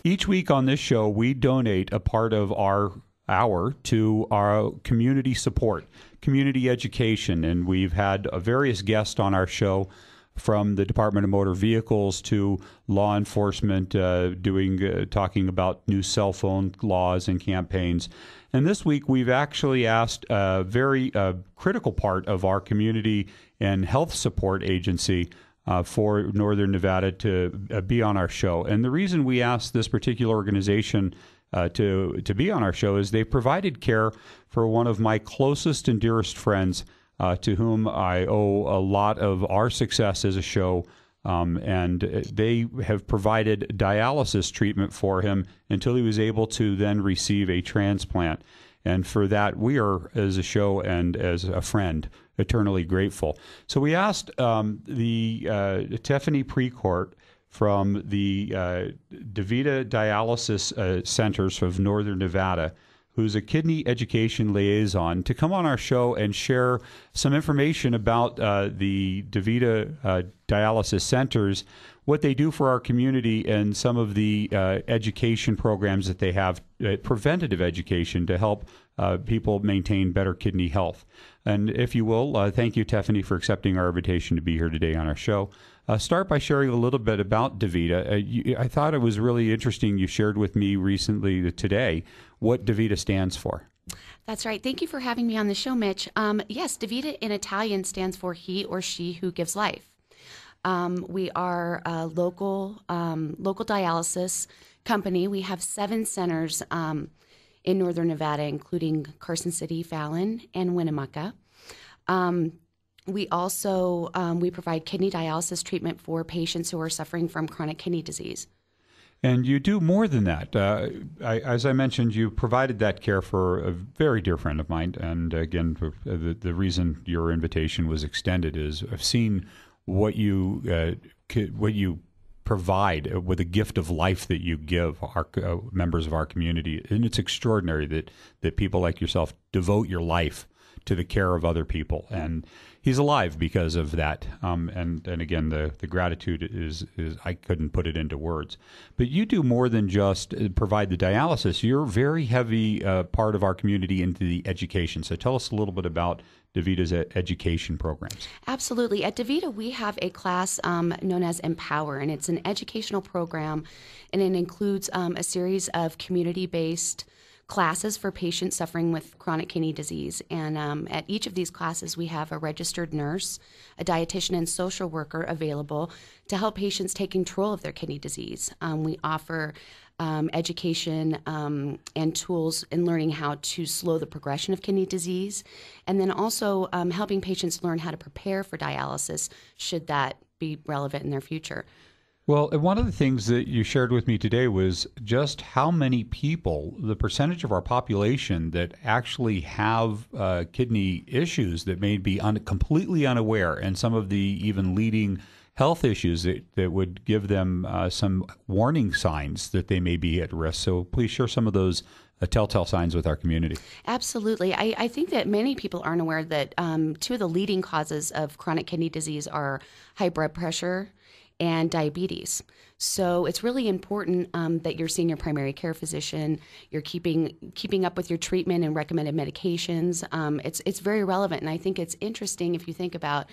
Each week on this show, we donate a part of our hour to our community support, community education, and we've had various guests on our show, from the Department of Motor Vehicles to law enforcement, talking about new cell phone laws and campaigns. And this week, we've actually asked a very critical part of our community and health support agency for Northern Nevada to be on our show. And the reason we asked this particular organization to be on our show is they provided care for one of my closest and dearest friends, to whom I owe a lot of our success as a show, and they have provided dialysis treatment for him until he was able to then receive a transplant. And for that, we are, as a show and as a friend, eternally grateful. So we asked Tiffany Precourt from the Davita Dialysis Centers of Northern Nevada, who's a kidney education liaison, to come on our show and share some information about the Davita Dialysis Centers, what they do for our community, and some of the education programs that they have, preventative education, to help people maintain better kidney health. And if you will, thank you, Tiffany, for accepting our invitation to be here today on our show. Start by sharing a little bit about Davita. I thought it was really interesting. You shared with me recently today what Davita stands for. That's right. Thank you for having me on the show, Mitch. Yes, Davita in Italian stands for he or she who gives life. We are a local dialysis company. We have 7 centers in Northern Nevada, including Carson City, Fallon, and Winnemucca. We also we provide kidney dialysis treatment for patients who are suffering from chronic kidney disease. And you do more than that. As I mentioned, you provided that care for a very dear friend of mine. And again, the reason your invitation was extended is I've seen what you provide with the gift of life that you give our members of our community. And it's extraordinary that people like yourself devote your life to the care of other people. And he's alive because of that. And again, the gratitude is I couldn't put it into words. But you do more than just provide the dialysis. You're a very heavy part of our community into the education. So tell us a little bit about Davita's education programs. Absolutely. At Davita, we have a class known as Empower, and it's an educational program, and it includes a series of community-based classes for patients suffering with chronic kidney disease. And at each of these classes, we have a registered nurse, a dietitian, and social worker available to help patients take control of their kidney disease. We offer education and tools in learning how to slow the progression of kidney disease, and then also helping patients learn how to prepare for dialysis should that be relevant in their future. Well, one of the things that you shared with me today was just how many people, the percentage of our population that actually have kidney issues that may be completely unaware, and some of the even leading health issues that would give them some warning signs that they may be at risk. So please share some of those telltale signs with our community. Absolutely. I think that many people aren't aware that 2 of the leading causes of chronic kidney disease are high blood pressure and diabetes. So it's really important that you're seeing your primary care physician, you're keeping up with your treatment and recommended medications. It's very relevant, and I think it's interesting if you think about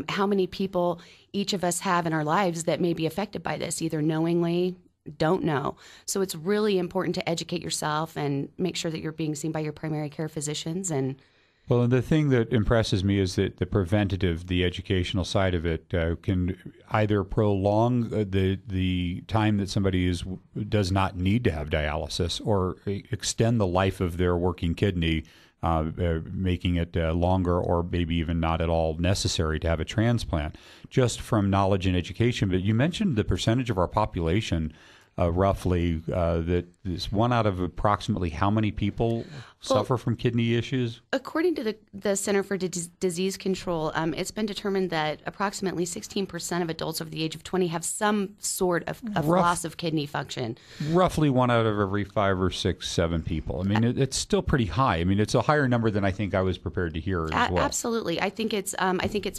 how many people each of us have in our lives that may be affected by this, either knowingly, don't know. So it's really important to educate yourself and make sure that you're being seen by your primary care physicians. And well, and the thing that impresses me is that the preventative, the educational side of it, can either prolong the time that somebody does not need to have dialysis, or extend the life of their working kidney, making it longer, or maybe even not at all necessary to have a transplant, just from knowledge and education. But you mentioned the percentage of our population, roughly, that is 1 out of approximately how many people suffer from kidney issues? According to the Center for Disease Control, it's been determined that approximately 16% of adults over the age of 20 have some sort of loss of kidney function. Roughly 1 out of every 5 or 6, 7 people. I mean, it's still pretty high. I mean, it's a higher number than I think I was prepared to hear as well. Absolutely. I think it's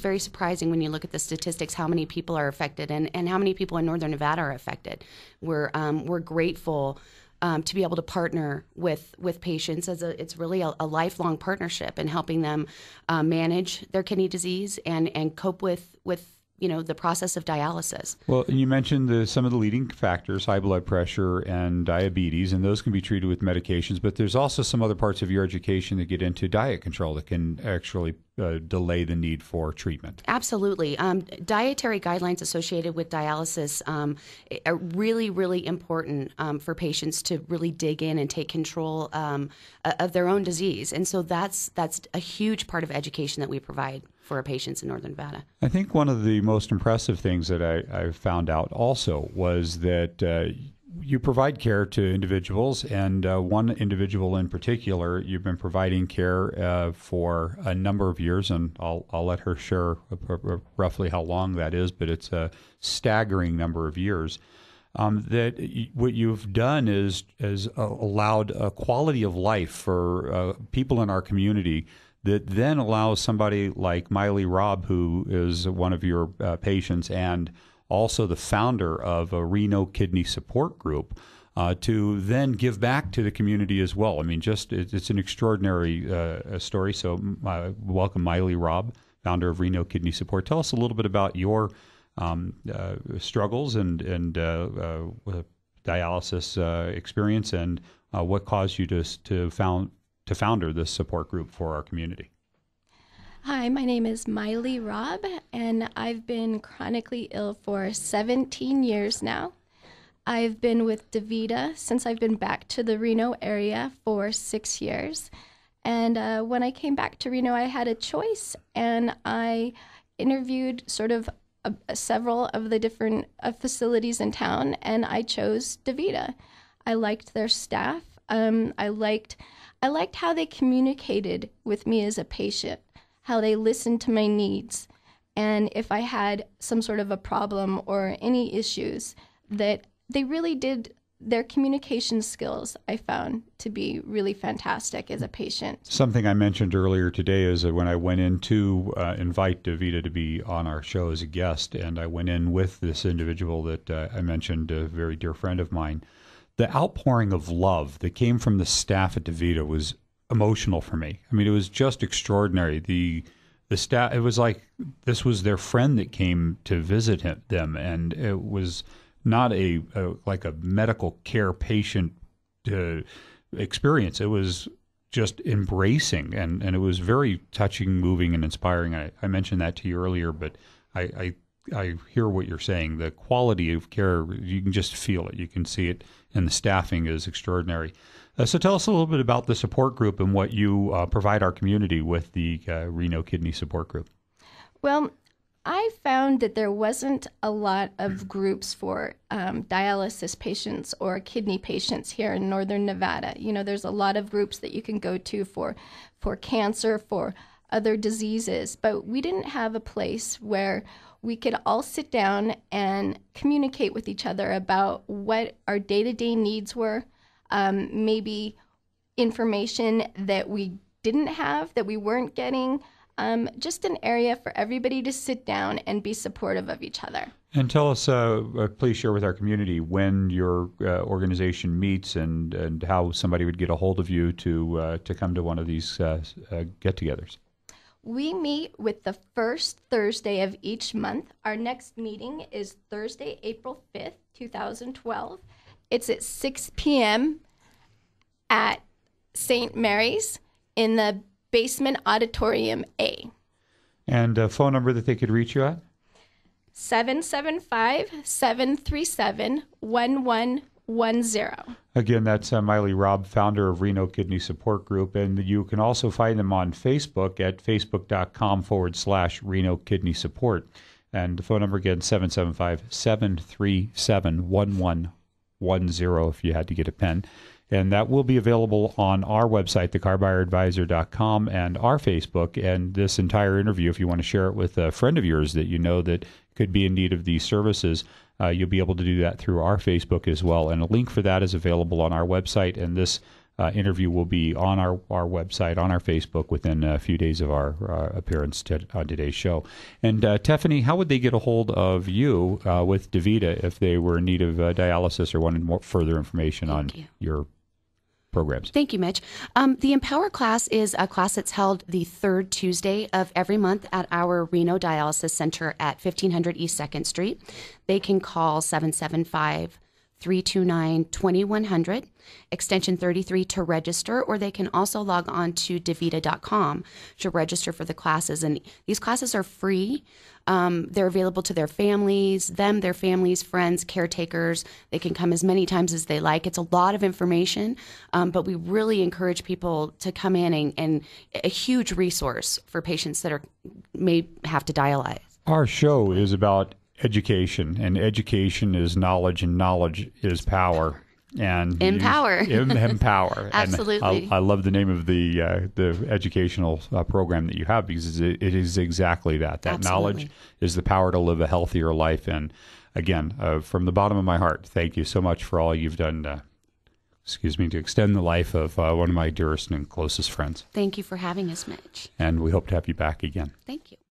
very surprising when you look at the statistics how many people are affected and how many people in Northern Nevada are affected. We're grateful to be able to partner with patients it's really a lifelong partnership in helping them manage their kidney disease and cope with the process of dialysis. Well, you mentioned some of the leading factors, high blood pressure and diabetes, and those can be treated with medications, but there's also some other parts of your education that get into diet control that can actually delay the need for treatment. Absolutely. Dietary guidelines associated with dialysis are really, really important for patients to really dig in and take control of their own disease. And so that's a huge part of education that we provide for our patients in Northern Nevada. I think one of the most impressive things that I found out also was that you provide care to individuals, and one individual in particular, you've been providing care for a number of years, and I'll let her share roughly how long that is, but it's a staggering number of years. What you've done is allowed a quality of life for people in our community that then allows somebody like Miley Robb, who is one of your patients and also the founder of a Reno Kidney Support Group, to then give back to the community as well. I mean, it's an extraordinary story. So welcome, Miley Robb, founder of Reno Kidney Support. Tell us a little bit about your struggles and dialysis experience, and what caused you to founder this support group for our community. Hi, my name is Miley Robb, and I've been chronically ill for 17 years now. I've been with Davita since I've been back to the Reno area for 6 years. And when I came back to Reno, I had a choice, and I interviewed sort of several of the different facilities in town, and I chose Davita. I liked their staff. I liked how they communicated with me as a patient, how they listened to my needs, and if I had some sort of a problem or any issues, that they really did. Their communication skills, I found to be really fantastic as a patient. Something I mentioned earlier today is that when I went in to invite Davita to be on our show as a guest, and I went in with this individual that I mentioned, a very dear friend of mine, the outpouring of love that came from the staff at Davita was emotional for me. I mean, it was just extraordinary. The staff, it was like this was their friend that came to visit them, and it was not like a medical care patient experience. It was just embracing, and it was very touching, moving, and inspiring. I mentioned that to you earlier, but I hear what you're saying. The quality of care, you can just feel it. You can see it, and the staffing is extraordinary. So tell us a little bit about the support group and what you provide our community with the Reno Kidney Support Group. Well, I found that there wasn't a lot of groups for dialysis patients or kidney patients here in Northern Nevada. You know, there's a lot of groups that you can go to for cancer, for other diseases, but we didn't have a place where we could all sit down and communicate with each other about what our day-to-day needs were, maybe information that we didn't have, that we weren't getting, just an area for everybody to sit down and be supportive of each other. And tell us, please share with our community when your organization meets and how somebody would get a hold of you to come to one of these get-togethers. We meet with the first Thursday of each month. Our next meeting is Thursday, April 5th, 2012. It's at 6 p.m. at St. Mary's in the Basement Auditorium A. And a phone number that they could reach you at? 775-737-1110. Again, that's Miley Robb, founder of Reno Kidney Support Group. And you can also find them on Facebook at facebook.com/Reno Kidney Support. And the phone number again, 775-737-1110 if you had to get a pen. And that will be available on our website, thecarbuyeradvisor.com, and our Facebook. And this entire interview, if you want to share it with a friend of yours that you know that could be in need of these services, you'll be able to do that through our Facebook as well. And a link for that is available on our website. And this interview will be on our website, on our Facebook, within a few days of our appearance on today's show. And Tiffany, how would they get a hold of you with Davita if they were in need of dialysis or wanted more further information on your programs? Thank you, Mitch. The Empower class is a class that's held the third Tuesday of every month at our Reno Dialysis Center at 1500 East 2nd Street. They can call 775-329-2100, extension 33 to register, or they can also log on to davita.com to register for the classes. And these classes are free. They're available to their families, their families, friends, caretakers. They can come as many times as they like. It's a lot of information, but we really encourage people to come in and a huge resource for patients that may have to dialyze. Our show is about education, and education is knowledge, and knowledge is power. And empower. Empower. Absolutely. And I love the name of the educational program that you have, because it is exactly that. That knowledge is the power to live a healthier life. And again, from the bottom of my heart, thank you so much for all you've done to extend the life of one of my dearest and closest friends. Thank you for having us, Mitch. And we hope to have you back again. Thank you.